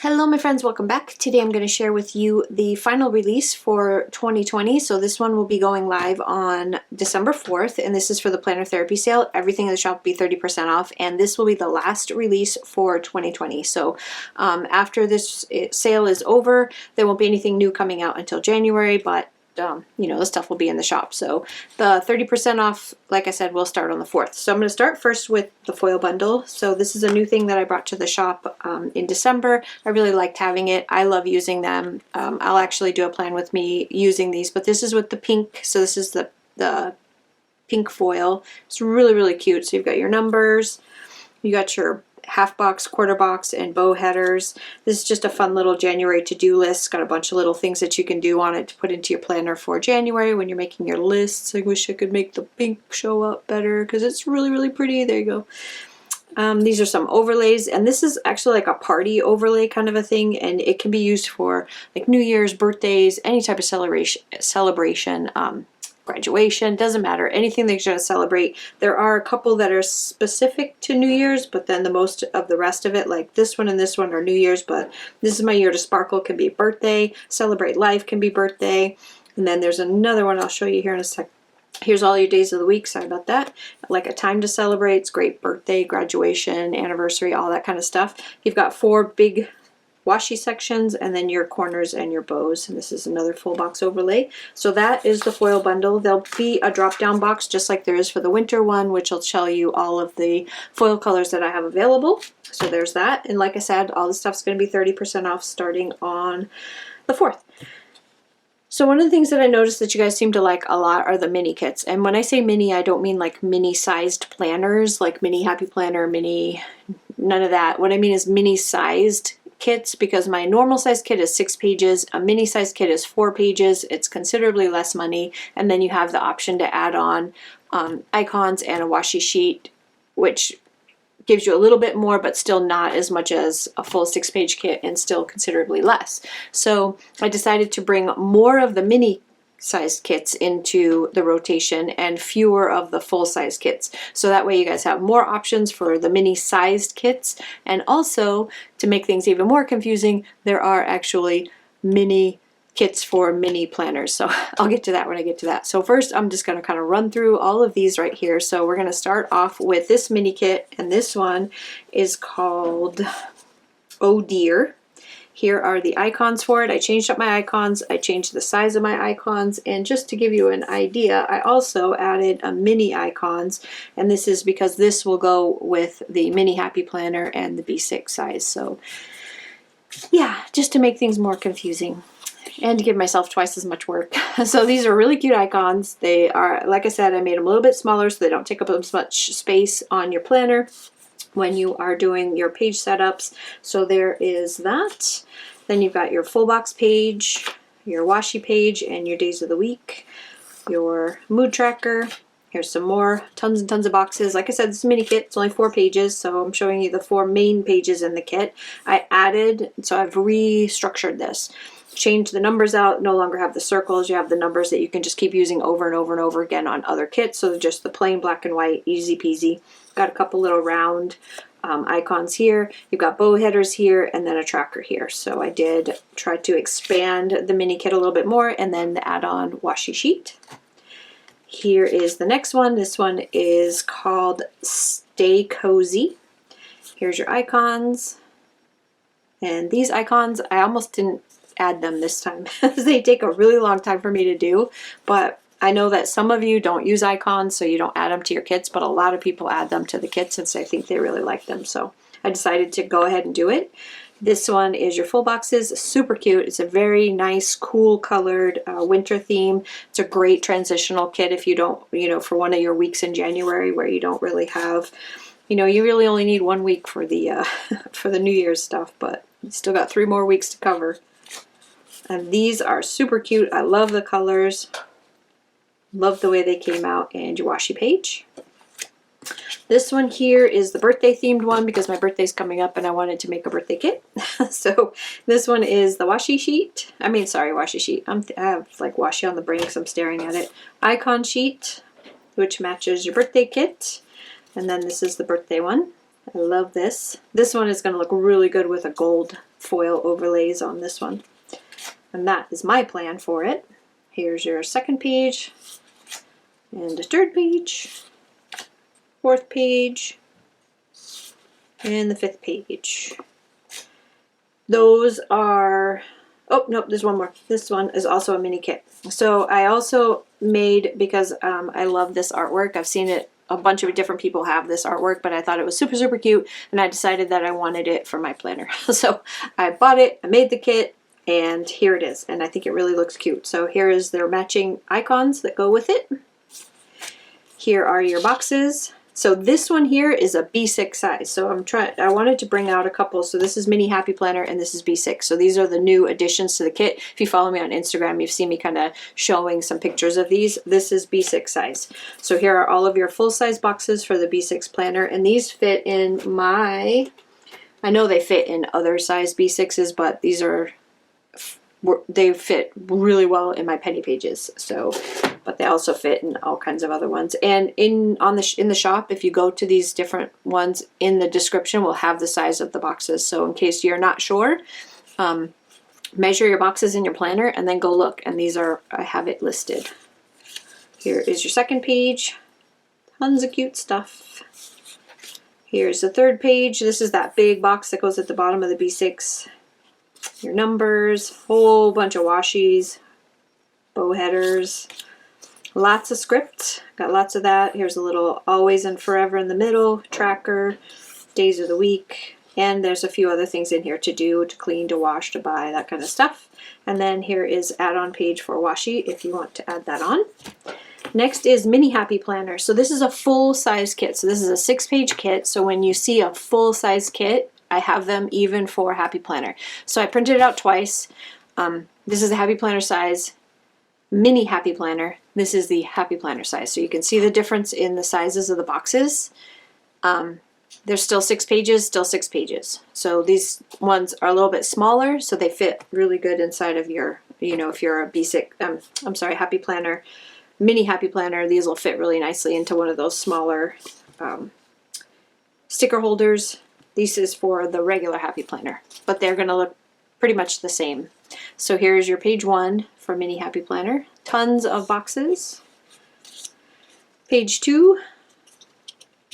Hello my friends, welcome back. Today I'm going to share with you the final release for 2020. So this one will be going live on December 4th, and this is for the Planner Therapy sale. Everything in the shop will be 30% off, and this will be the last release for 2020. So after this sale is over, there won't be anything new coming out until January, but you know, the stuff will be in the shop. So the 30% off, like I said, will start on the 4th. So I'm going to start first with the foil bundle. So this is a new thing that I brought to the shop in December. I really liked having it. I love using them. I'll actually do a plan with me using these, but this is with the pink. So this is the pink foil. It's really, really cute. So you've got your numbers, you got your half box, quarter box, and bow headers. This is just a fun little January to-do list. It's got a bunch of little things that you can do on it to put into your planner for January when you're making your lists. I wish I could make the pink show up better because it's really, really pretty. There you go. These are some overlays, and this is actually like a party overlay kind of a thing, and it can be used for like New Year's, birthdays, any type of celebration, graduation, doesn't matter, anything that you're going to celebrate. There are a couple that are specific to New Year's, but then the most of the rest of it, like this one and this one, are New Year's, but This Is My Year to Sparkle can be birthday, Celebrate Life can be birthday, and then there's another one I'll show you here in a sec. Here's all your days of the week, sorry about that. Like a time to celebrate, it's great, birthday, graduation, anniversary, all that kind of stuff. You've got 4 big washi sections, and then your corners and your bows, and this is another full box overlay. So that is the foil bundle. There'll be a drop down box just like there is for the winter one, which will tell you all of the foil colors that I have available. So there's that, and like I said, all the stuff's going to be 30% off starting on the 4th. So one of the things that I noticed that you guys seem to like a lot are the mini kits. And when I say mini, I don't mean like mini sized planners, like mini happy planner, mini, none of that. What I mean is mini sized kits, because my normal size kit is 6 pages, a mini size kit is 4 pages. It's considerably less money, and then you have the option to add on icons and a washi sheet, which gives you a little bit more, but still not as much as a full 6-page kit, and still considerably less. So I decided to bring more of the mini sized kits into the rotation and fewer of the full size kits. So that way you guys have more options for the mini sized kits, and also to make things even more confusing, there are actually mini kits for mini planners. So I'll get to that when I get to that. So first I'm just going to kind of run through all of these right here. So we're going to start off with this mini kit, and this one is called Oh Dear. Here are the icons for it. I changed up my icons, I changed the size of my icons, and just to give you an idea, I also added a mini icons, and this is because this will go with the mini happy planner and the B6 size. So yeah, just to make things more confusing and to give myself twice as much work. So these are really cute icons. They are, like I said, I made them a little bit smaller so they don't take up as much space on your planner when you are doing your page setups. So there is that. Then you've got your full box page, your washi page, and your days of the week, your mood tracker. Here's some more, tons and tons of boxes. Like I said, this is a mini kit. It's only 4 pages, so I'm showing you the 4 main pages in the kit. I added, so I've restructured this. Changed the numbers out, no longer have the circles. You have the numbers that you can just keep using over and over and over again on other kits. So just the plain black and white, easy peasy. Got a couple little round icons here. You've got bow headers here, and then a tracker here. So I did try to expand the mini kit a little bit more, and then the add-on washi sheet. Here is the next one. This one is called Stay Cozy. Here's your icons. And these icons, I almost didn't add them this time. They take a really long time for me to do, but I know that some of you don't use icons, so you don't add them to your kits, but a lot of people add them to the kits since I think they really like them. So I decided to go ahead and do it. This one is your full boxes, super cute. It's a very nice, cool colored winter theme. It's a great transitional kit if you don't, you know, for one of your weeks in January where you don't really have, you know, you really only need 1 week for the for the New Year's stuff, but you still got 3 more weeks to cover. And these are super cute. I love the colors. Love the way they came out. And your washi page. This one here is the birthday themed one because my birthday's coming up and I wanted to make a birthday kit. So this one is the washi sheet. I mean, sorry, washi sheet. I have like washi on the brain because I'm staring at it. Icon sheet, which matches your birthday kit. And then this is the birthday one. I love this. This one is going to look really good with a gold foil overlays on this one. And that is my plan for it. Here's your second page, and the third page, fourth page, and the fifth page. Those are, oh, nope, there's one more. This one is also a mini kit. So I also made, because I love this artwork, I've seen it, a bunch of different people have this artwork, but I thought it was super, super cute, and I decided that I wanted it for my planner. So I bought it, I made the kit, and here it is, and I think it really looks cute. So here is their matching icons that go with it. Here are your boxes. So this one here is a B6 size. So I wanted to bring out a couple. So this is Mini Happy Planner and this is B6. So these are the new additions to the kit. If you follow me on Instagram, you've seen me kind of showing some pictures of these. This is B6 size. So here are all of your full-size boxes for the B6 planner, and these fit in my, I know they fit in other size B6s, but these are, they fit really well in my penny pages. So, but they also fit in all kinds of other ones. And in the shop, if you go to these different ones, in the description we'll have the size of the boxes. So in case you're not sure, measure your boxes in your planner and then go look. And these are, I have it listed. Here is your second page. Tons of cute stuff. Here's the third page. This is that big box that goes at the bottom of the B6. Your numbers, whole bunch of washies, bow headers, lots of script, got lots of that. Here's a little always and forever in the middle, tracker, days of the week, and there's a few other things in here to do, to clean, to wash, to buy, that kind of stuff. And then here is add-on page for washi if you want to add that on. Next is Mini Happy Planner. So this is a full-size kit. So this is a 6-page kit. So when you see a full-size kit, I have them even for Happy Planner. So I printed it out twice. This is the Happy Planner size, Mini Happy Planner. This is the Happy Planner size. So you can see the difference in the sizes of the boxes. There's still 6 pages, still 6 pages. So these ones are a little bit smaller, so they fit really good inside of your, you know, if you're a B6, I'm sorry, Happy Planner, Mini Happy Planner, these will fit really nicely into one of those smaller sticker holders. This is for the regular Happy Planner, but they're going to look pretty much the same. So here's your page 1 for Mini Happy Planner. Tons of boxes. Page 2.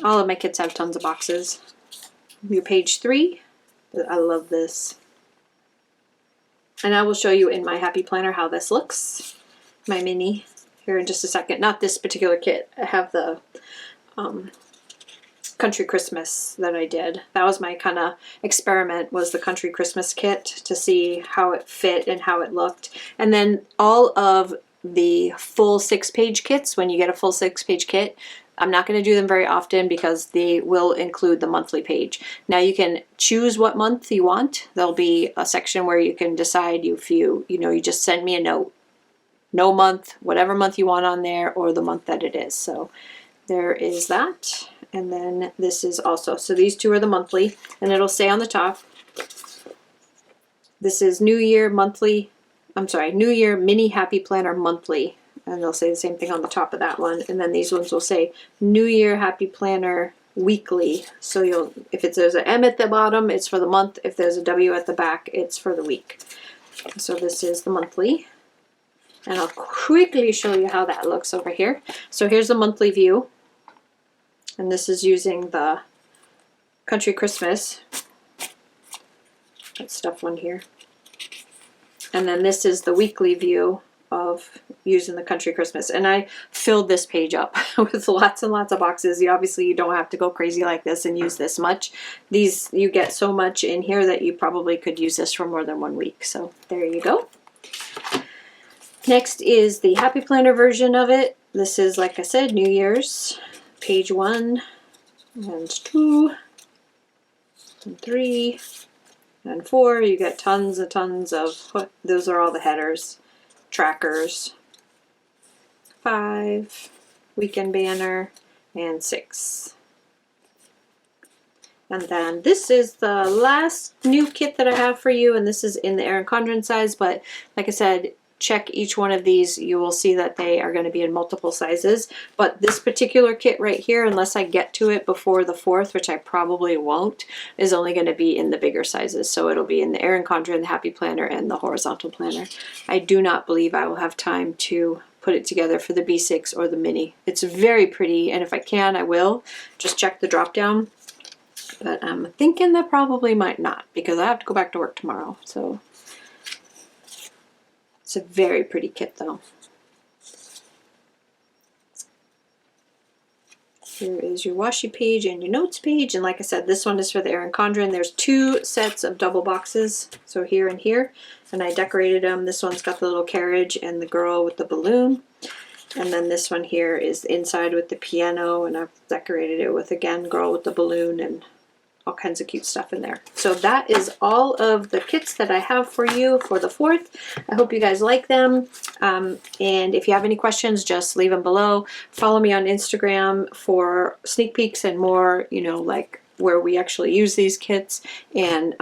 All of my kits have tons of boxes. Your page 3. I love this. And I will show you in my Happy Planner how this looks. My mini. Here in just a second. Not this particular kit. I have the Country Christmas that I did. That was my kind of experiment, was the Country Christmas kit, to see how it fit and how it looked. And then all of the full 6-page kits, when you get a full 6-page kit, I'm not going to do them very often because they will include the monthly page. Now you can choose what month you want. There'll be a section where you can decide if you just send me a note. No month, whatever month you want on there, or the month that it is. So there is that. And then this is also, so these two are the monthly, and it'll say on the top, this is New Year monthly, I'm sorry, New Year Mini Happy Planner monthly, and they'll say the same thing on the top of that one. And then these ones will say New Year Happy Planner weekly. So you'll, if there's an M at the bottom, it's for the month. If there's a W at the back, it's for the week. So this is the monthly. And I'll quickly show you how that looks over here. So here's the monthly view. And this is using the Country Christmas. That stuff one here. And then this is the weekly view of using the Country Christmas. And I filled this page up with lots and lots of boxes. You don't have to go crazy like this and use this much. These, you get so much in here that you probably could use this for more than 1 week. So there you go. Next is the Happy Planner version of it. This is, like I said, New Year's. Page 1 and 2 and 3 and 4. You get tons of, those are all the headers, trackers. 5, weekend banner, and 6. And then this is the last new kit that I have for you, and this is in the Erin Condren size, but like I said, check each one of these, you will see that they are going to be in multiple sizes. But this particular kit right here, unless I get to it before the 4th, which I probably won't, is only going to be in the bigger sizes. So it'll be in the Erin Condren, the Happy Planner, and the Horizontal Planner. I do not believe I will have time to put it together for the B6 or the mini. It's very pretty, and if I can, I will. Just check the drop down. But I'm thinking that probably might not, because I have to go back to work tomorrow. So it's a very pretty kit though. Here is your washi page and your notes page. And like I said, this one is for the Erin Condren. There's 2 sets of double boxes. So here and here. And I decorated them. This one's got the little carriage and the girl with the balloon. And then this one here is the inside with the piano. And I've decorated it with, again, girl with the balloon and all kinds of cute stuff in there. So that is all of the kits that I have for you for the 4th. I hope you guys like them. And if you have any questions, just leave them below. Follow me on Instagram for sneak peeks and more, you know, like where we actually use these kits. And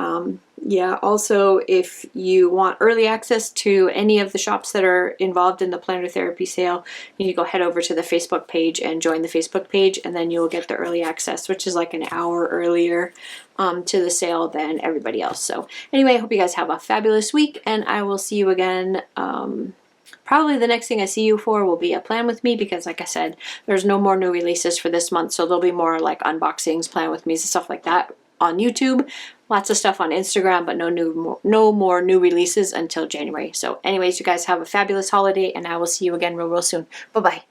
yeah, also if you want early access to any of the shops that are involved in the planner therapy sale, you need to go head over to the Facebook page and join the Facebook page, and then you'll get the early access, which is like an hour earlier to the sale than everybody else. So anyway, I hope you guys have a fabulous week, and I will see you again. Probably the next thing I see you for will be a plan with me, because like I said, there's no more new releases for this month, so there'll be more like unboxings, plan with me's, and stuff like that on YouTube. Lots of stuff on Instagram, but no more new releases until January. So anyways, you guys have a fabulous holiday, and I will see you again real soon. Bye-bye.